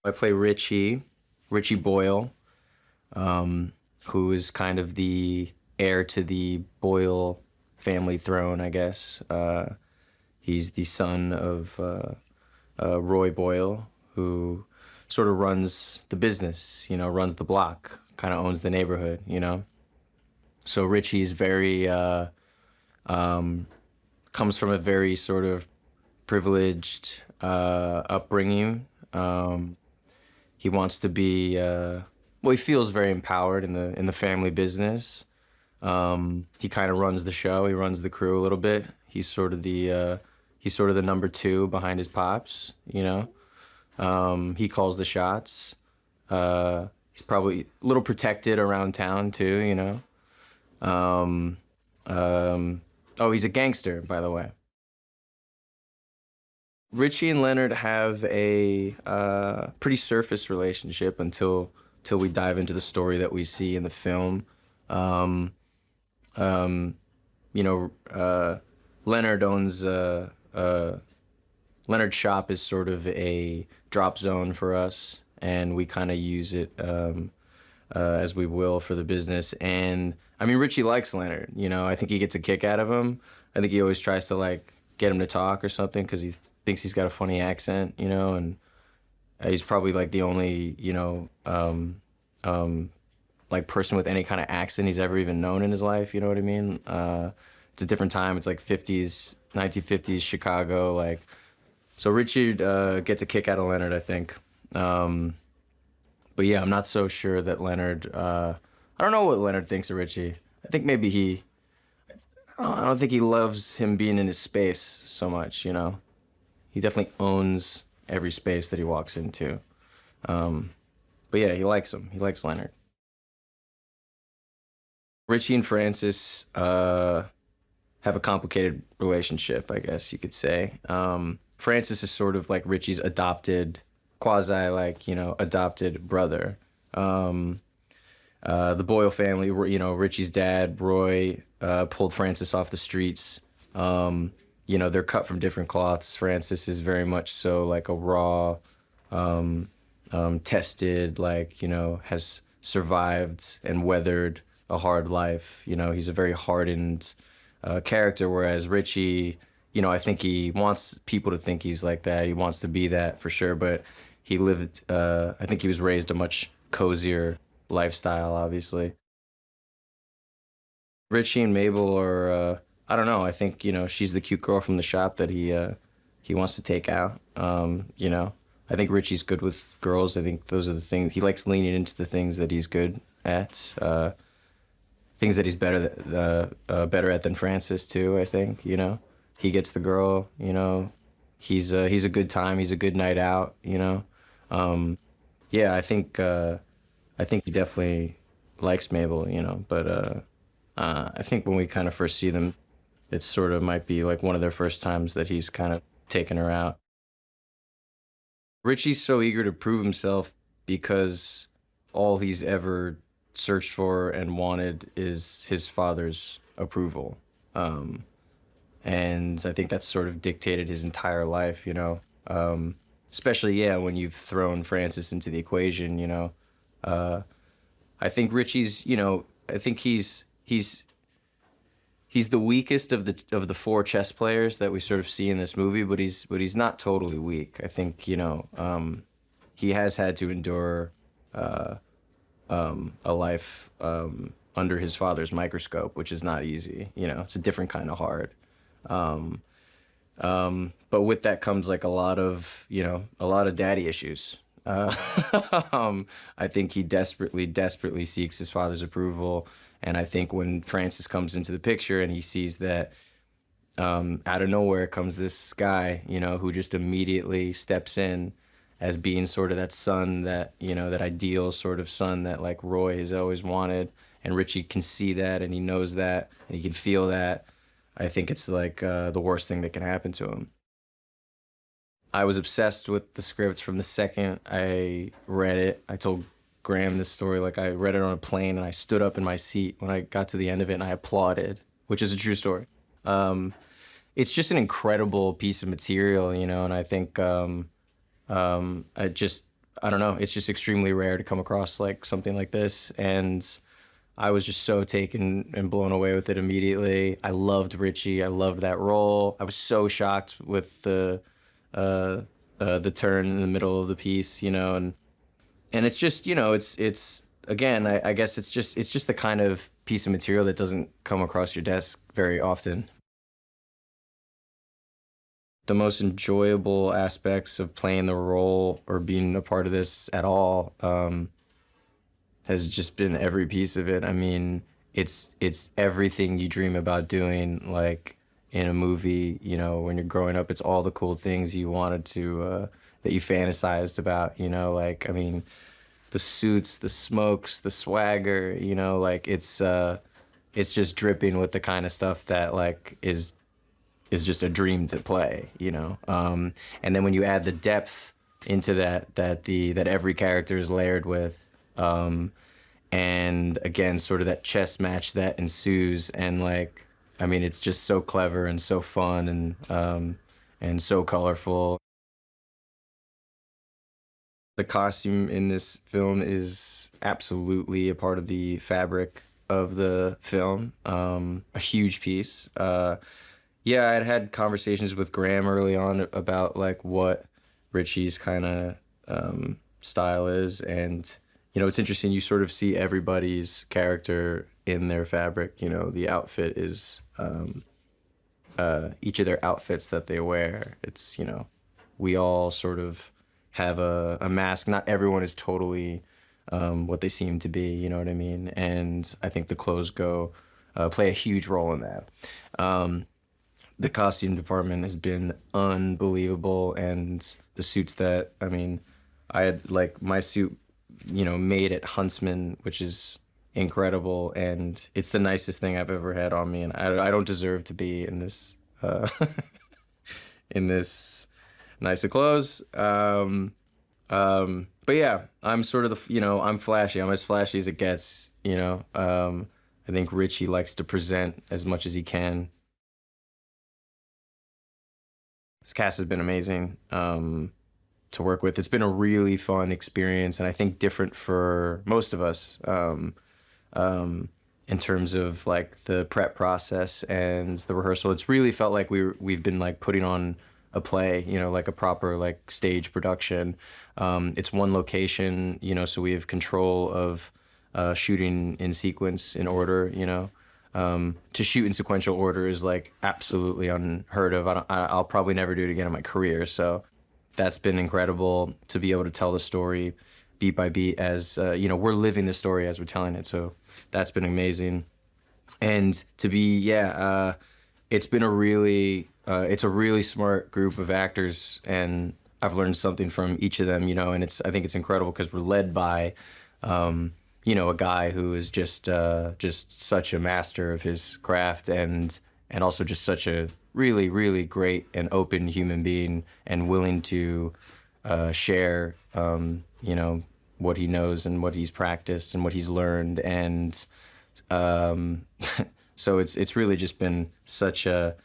I play Richie Boyle, who is kind of the heir to the Boyle family throne, I guess. He's the son of Roy Boyle, who sort of runs the business, runs the block, kind of owns the neighborhood. So Richie's very, comes from a very sort of privileged upbringing. He wants to be, he feels very empowered in the family business. He kind of runs the show. He runs the crew a little bit. He's sort of the number two behind his pops. He calls the shots. He's probably a little protected around town too. Oh, he's a gangster, by the way. Richie and Leonard have a pretty surface relationship until we dive into the story that we see in the film. Leonard owns Leonard's shop is sort of a drop zone for us, and we kind of use it as we will for the business. And I mean, Richie likes Leonard. I think he gets a kick out of him. I think he always tries to get him to talk or something because he thinks he's got a funny accent, and he's probably the only, person with any kind of accent he's ever even known in his life, you know what I mean? It's a different time. It's 1950s Chicago, So Richard gets a kick out of Leonard, I think. But yeah, I'm not so sure that Leonard, I don't know what Leonard thinks of Richie. I think maybe I don't think he loves him being in his space so much, He definitely owns every space that he walks into. But yeah, he likes him. He likes Leonard. Richie and Francis have a complicated relationship, I guess you could say. Francis is sort of like Richie's adopted, adopted brother. The Boyle family, Richie's dad, Roy, pulled Francis off the streets. They're cut from different cloths. Francis is very much so a raw, tested, has survived and weathered a hard life. He's a very hardened character, whereas Richie, I think he wants people to think he's like that. He wants to be that for sure, but he lived, I think he was raised a much cozier lifestyle, obviously. Richie and Mabel are, I don't know, I think, she's the cute girl from the shop that he wants to take out. I think Richie's good with girls. I think those are the things, he likes leaning into the things that he's good at, things that he's better at than Francis too, I think, He gets the girl, he's a good time, he's a good night out, Yeah, I think he definitely likes Mabel, but I think when we kind of first see them, it sort of might be one of their first times that he's kind of taken her out. Richie's so eager to prove himself because all he's ever searched for and wanted is his father's approval. And I think that's sort of dictated his entire life, especially, when you've thrown Francis into the equation, I think Richie's, I think he's the weakest of the four chess players that we sort of see in this movie, but he's not totally weak. I think, he has had to endure a life under his father's microscope, which is not easy. It's a different kind of hard. But with that comes a lot of daddy issues. I think he desperately seeks his father's approval. And I think when Francis comes into the picture and he sees that out of nowhere comes this guy, who just immediately steps in as being sort of that son that, that ideal sort of son that Roy has always wanted. And Richie can see that and he knows that and he can feel that. I think it's the worst thing that can happen to him. I was obsessed with the script from the second I read it. I told Graham this story, I read it on a plane and I stood up in my seat when I got to the end of it and I applauded, which is a true story. It's just an incredible piece of material, and I think I don't know, it's just extremely rare to come across like something like this. And I was just so taken and blown away with it immediately. I loved Richie. I loved that role. I was so shocked with the turn in the middle of the piece, you know, and it's just, you know, it's again, I guess it's just the kind of piece of material that doesn't come across your desk very often. The most enjoyable aspects of playing the role or being a part of this at all has just been every piece of it. I mean, it's everything you dream about doing, like in a movie. You know, when you're growing up, it's all the cool things you wanted to that you fantasized about. You know, like I mean, the suits, the smokes, the swagger. You know, like it's just dripping with the kind of stuff that like is just a dream to play. You know, and then when you add the depth into that every character is layered with. And again, sort of that chess match that ensues, and like, I mean, it's just so clever and so fun and so colorful. The costume in this film is absolutely a part of the fabric of the film, a huge piece. Yeah, I'd had conversations with Graham early on about like what Richie's kind of style is, and you know, it's interesting. You sort of see everybody's character in their fabric. You know, the outfit is each of their outfits that they wear. It's, you know, we all sort of have a mask. Not everyone is totally what they seem to be. You know what I mean? And I think the clothes play a huge role in that. The costume department has been unbelievable, and the suits that, I mean, I had like my suit, you know, made at Huntsman, which is incredible, and it's the nicest thing I've ever had on me, and I don't deserve to be in this in this nice of clothes. But yeah, I'm sort of the, you know, I'm flashy. I'm as flashy as it gets, you know. I think Richie likes to present as much as he can. This cast has been amazing. To work with. It's been a really fun experience, and I think different for most of us in terms of like the prep process and the rehearsal. It's really felt like we've been like putting on a play, you know, like a proper like stage production. It's one location, you know, so we have control of shooting in sequence, in order, you know. To shoot in sequential order is like absolutely unheard of. I'll probably never do it again in my career, so that's been incredible to be able to tell the story beat by beat as, you know, we're living the story as we're telling it. So that's been amazing. And to be, yeah, it's been it's a really smart group of actors, and I've learned something from each of them, you know, and I think it's incredible because we're led by, you know, a guy who is just such a master of his craft, and also just such a really, really great and open human being, and willing to share, you know, what he knows and what he's practiced and what he's learned. And so it's really just been such a,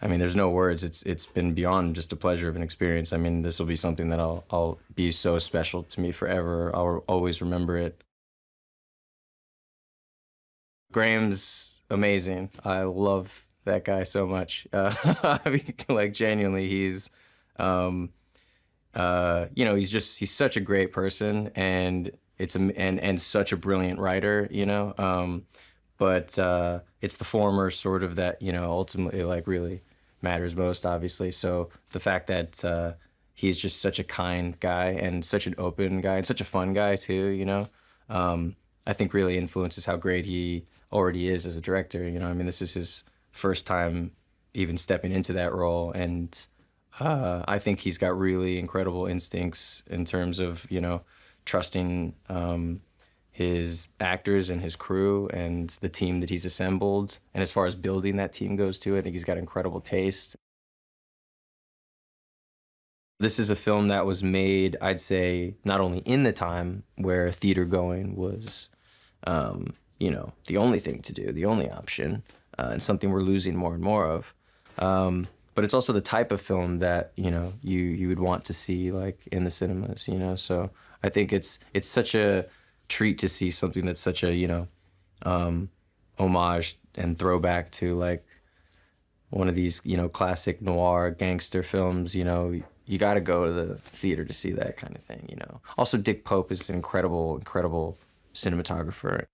I mean, there's no words. It's been beyond just a pleasure of an experience. I mean, this will be something that I'll be so special to me forever. I'll always remember it. Graham's amazing. I love that guy so much. I mean, like genuinely, he's, you know, he's such a great person, and and such a brilliant writer, you know. But it's the former sort of that, you know, ultimately like really matters most, obviously. So the fact that he's just such a kind guy and such an open guy and such a fun guy too, you know, I think really influences how great he already is as a director. You know, I mean, this is his first time even stepping into that role, and I think he's got really incredible instincts in terms of, you know, trusting his actors and his crew and the team that he's assembled. And as far as building that team goes too, I think he's got incredible taste. This is a film that was made, I'd say, not only in the time where theater going was, you know, the only thing to do, the only option, and something we're losing more and more of, but it's also the type of film that, you know, you would want to see like in the cinemas, you know. So I think it's such a treat to see something that's such a, you know, homage and throwback to like one of these, you know, classic noir gangster films. You know, you got to go to the theater to see that kind of thing, you know. Also, Dick Pope is an incredible cinematographer.